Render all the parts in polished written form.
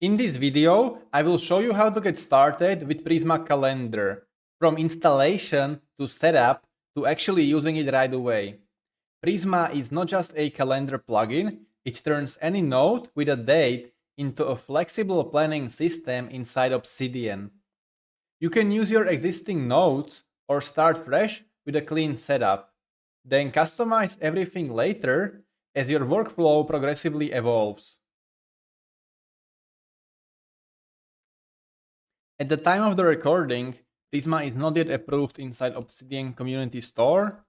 In this video, I will show you how to get started with Prisma Calendar, from installation to setup to actually using it right away. Prisma is not just a calendar plugin, it turns any node with a date into a flexible planning system inside Obsidian. You can use your existing nodes or start fresh with a clean setup, then customize everything later as your workflow progressively evolves. At the time of the recording, Prisma is not yet approved inside Obsidian Community Store,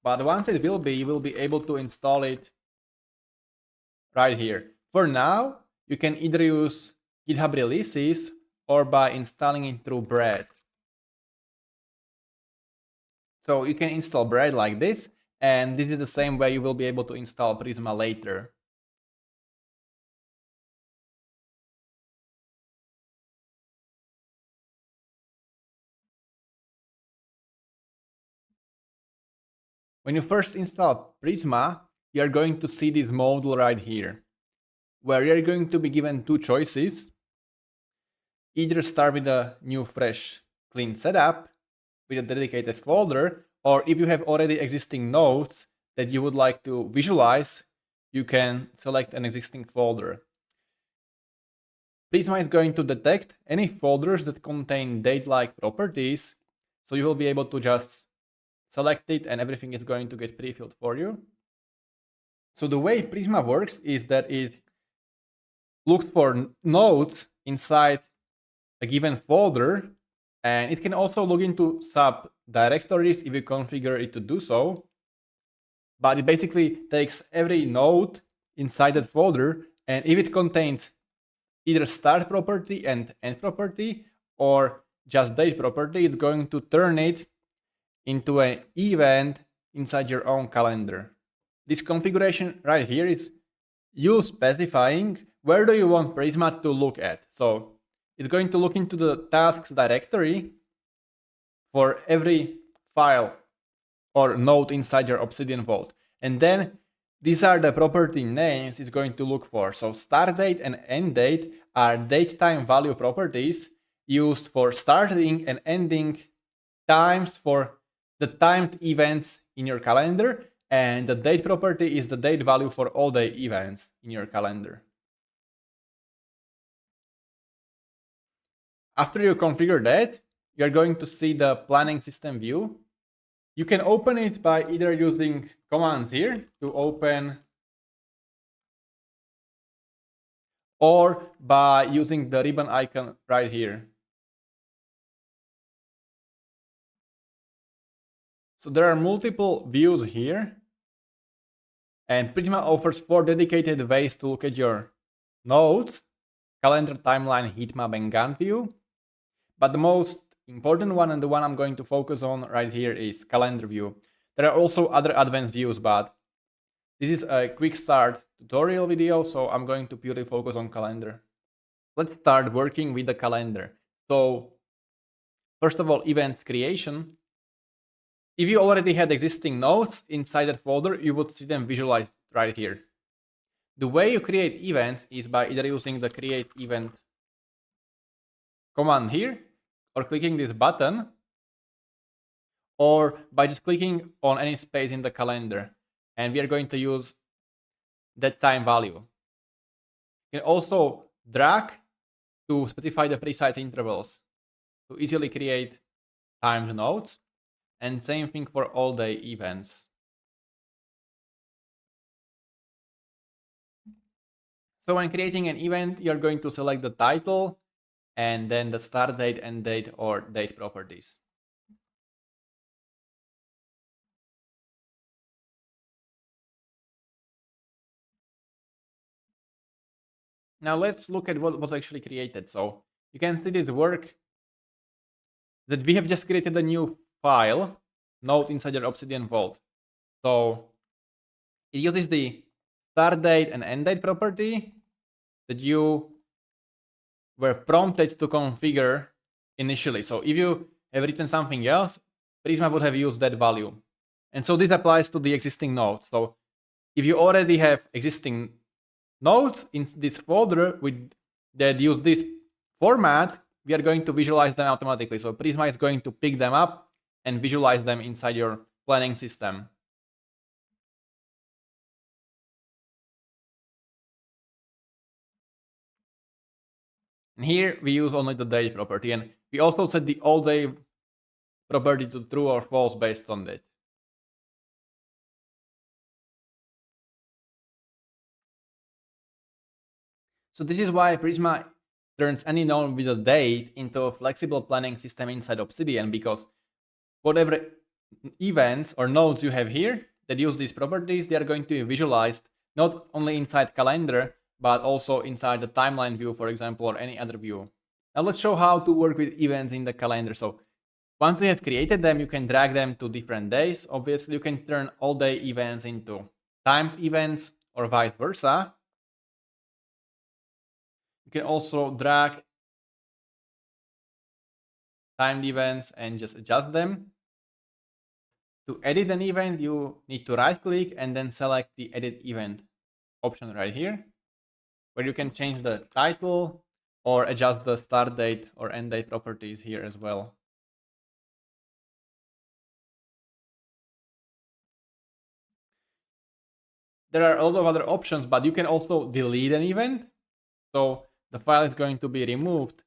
but once it will be, you will be able to install it right here. For now, you can either use GitHub releases or by installing it through Bread. So you can install Bread like this, and this is the same way you will be able to install Prisma later. When you first install Prisma, you are going to see this module right here, where you are going to be given two choices. Either start with a new, fresh, clean setup with a dedicated folder, or if you have already existing nodes that you would like to visualize, you can select an existing folder. Prisma is going to detect any folders that contain date-like properties, so you will be able to just select it and everything is going to get pre-filled for you. So the way Prisma works is that it looks for nodes inside a given folder, and it can also look into subdirectories if you configure it to do so. But it basically takes every node inside that folder, and if it contains either start property and end property or just date property, it's going to turn it into an event inside your own calendar. This configuration right here is you specifying where do you want Prisma to look at. So it's going to look into the tasks directory for every file or node inside your Obsidian Vault. And then these are the property names it's going to look for. So start date and end date are date time value properties used for starting and ending times for the timed events in your calendar. And the date property is the date value for all the events in your calendar. After you configure that, you're going to see the planning system view. You can open it by either using commands here to open, or by using the ribbon icon right here. So there are multiple views here, and Prisma offers 4 dedicated ways to look at your nodes: calendar, timeline, heat map, and Gantt view. But the most important one, and the one I'm going to focus on right here, is calendar view. There are also other advanced views, but this is a quick start tutorial video, so I'm going to purely focus on calendar. Let's start working with the calendar. So first of all, events creation. If you already had existing nodes inside that folder, you would see them visualized right here. The way you create events is by either using the create event command here, or clicking this button, or by just clicking on any space in the calendar. And we are going to use that time value. You can also drag to specify the precise intervals to easily create timed nodes, and same thing for all the events. So when creating an event, you're going to select the title and then the start date, end date, or date properties. Now let's look at what was actually created. So you can see this work that we have just created a new file node inside your Obsidian Vault. So it uses the start date and end date property that you were prompted to configure initially. So if you have written something else, Prisma would have used that value. And so this applies to the existing nodes. So if you already have existing nodes in this folder with that use this format, we are going to visualize them automatically. So Prisma is going to pick them up and visualize them inside your planning system. And here we use only the date property, and we also set the all day property to true or false based on it. So this is why Prisma turns any node with a date into a flexible planning system inside Obsidian, because whatever events or nodes you have here that use these properties, they are going to be visualized not only inside calendar, but also inside the timeline view, for example, or any other view. Now let's show how to work with events in the calendar. So once we have created them, you can drag them to different days. Obviously, you can turn all day events into timed events or vice versa. You can also drag timed events and just adjust them. To edit an event, you need to right click and then select the edit event option right here, where you can change the title or adjust the start date or end date properties here as well. There are a lot of other options, but you can also delete an event. So the file is going to be removed.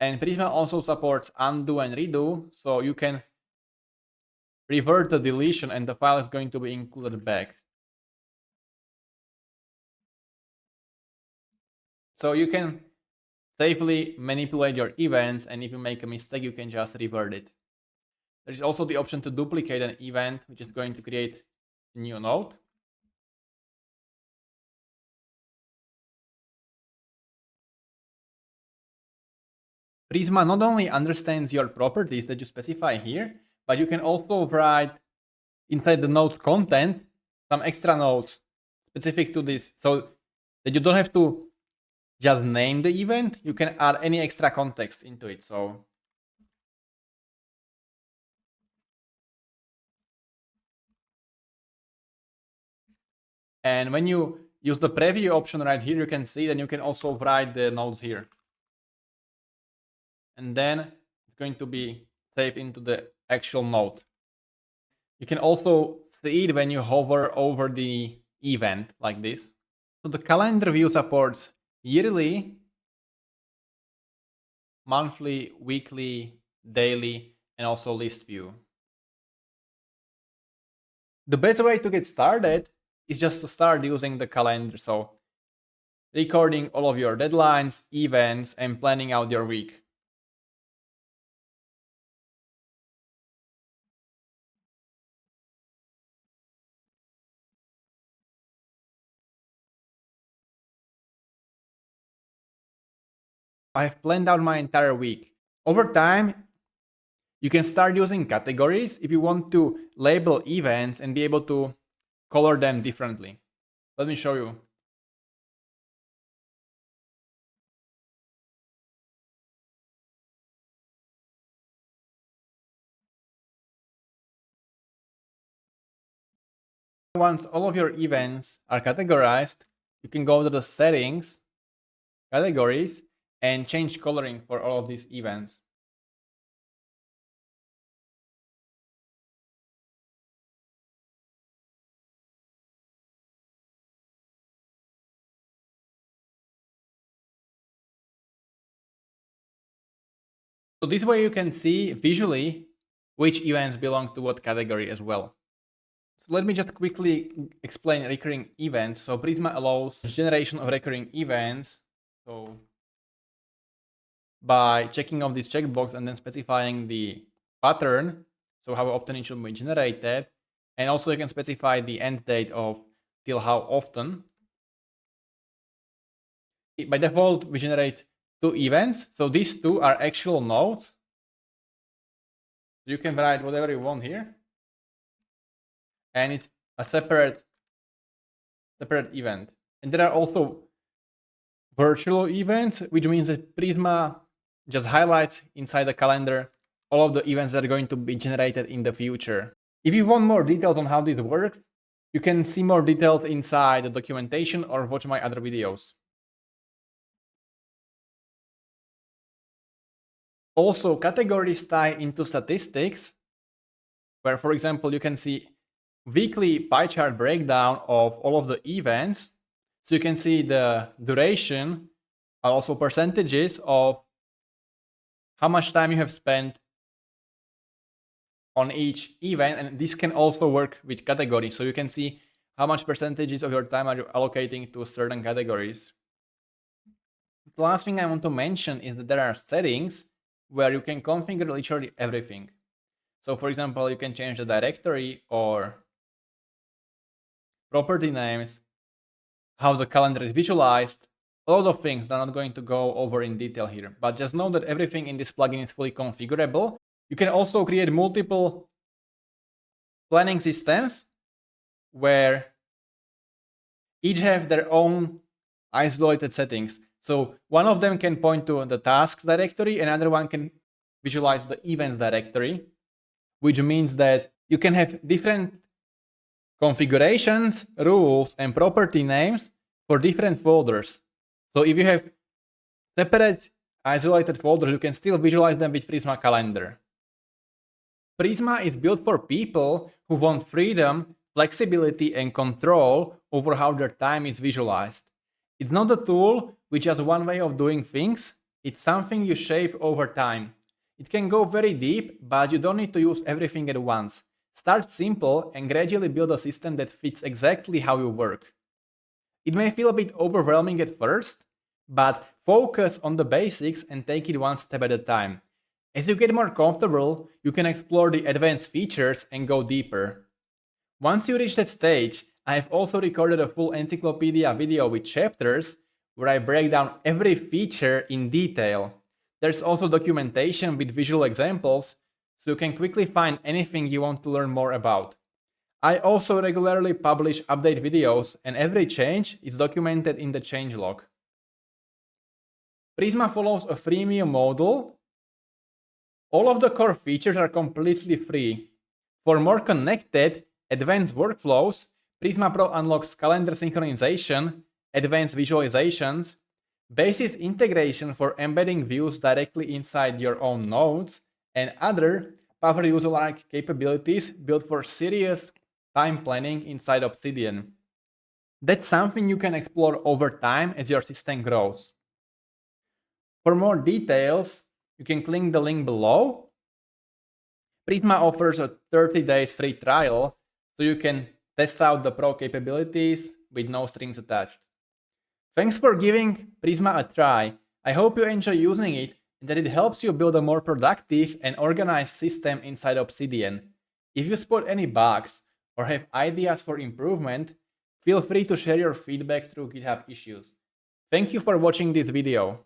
And Prisma also supports undo and redo. So you can revert the deletion and the file is going to be included back. So you can safely manipulate your events, and if you make a mistake, you can just revert it. There is also the option to duplicate an event, which is going to create a new node. Prisma not only understands your properties that you specify here, but you can also write inside the node's content some extra nodes specific to this, so that you don't have to just name the event, you can add any extra context into it. So and when you use the preview option right here, you can see that you can also write the nodes here. And then it's going to be saved into the actual node. You can also see it when you hover over the event like this. So the calendar view supports yearly, monthly, weekly, daily, and also list view. The best way to get started is just to start using the calendar. So recording all of your deadlines, events, and planning out your week. I've planned out my entire week. Over time, you can start using categories if you want to label events and be able to color them differently. Let me show you. Once all of your events are categorized, you can go to the settings, categories, and change coloring for all of these events. So this way you can see visually which events belong to what category as well. So let me just quickly explain recurring events. So Prisma allows generation of recurring events. So by checking off this checkbox and then specifying the pattern, so how often it should be generated, and also you can specify the end date of till how often. By default, we generate 2 events. So these 2 are actual nodes. You can write whatever you want here. And it's a separate event. And there are also virtual events, which means that Prisma just highlights inside the calendar all of the events that are going to be generated in the future. If you want more details on how this works, you can see more details inside the documentation or watch my other videos. Also, categories tie into statistics, where, for example, you can see weekly pie chart breakdown of all of the events. So you can see the duration, also percentages of how much time you have spent on each event. And this can also work with categories. So you can see how much percentages of your time are you allocating to certain categories. The last thing I want to mention is that there are settings where you can configure literally everything. So for example, you can change the directory or property names, how the calendar is visualized, a lot of things that I'm not going to go over in detail here. But just know that everything in this plugin is fully configurable. You can also create multiple planning systems where each have their own isolated settings. So one of them can point to the tasks directory, another one can visualize the events directory, which means that you can have different configurations, rules, and property names for different folders. So if you have separate isolated folders, you can still visualize them with Prisma Calendar. Prisma is built for people who want freedom, flexibility, and control over how their time is visualized. It's not a tool with just one way of doing things, it's something you shape over time. It can go very deep, but you don't need to use everything at once. Start simple and gradually build a system that fits exactly how you work. It may feel a bit overwhelming at first, but focus on the basics and take it one step at a time. As you get more comfortable, you can explore the advanced features and go deeper. Once you reach that stage, I have also recorded a full encyclopedia video with chapters where I break down every feature in detail. There's also documentation with visual examples, so you can quickly find anything you want to learn more about. I also regularly publish update videos, and every change is documented in the changelog. Prisma follows a freemium model. All of the core features are completely free. For more connected, advanced workflows, Prisma Pro unlocks calendar synchronization, advanced visualizations, basis integration for embedding views directly inside your own nodes, and other power user-like capabilities built for serious time planning inside Obsidian. That's something you can explore over time as your system grows. For more details, you can click the link below. Prisma offers a 30 days free trial, so you can test out the Pro capabilities with no strings attached. Thanks for giving Prisma a try. I hope you enjoy using it and that it helps you build a more productive and organized system inside Obsidian. If you spot any bugs or have ideas for improvement, feel free to share your feedback through GitHub issues. Thank you for watching this video.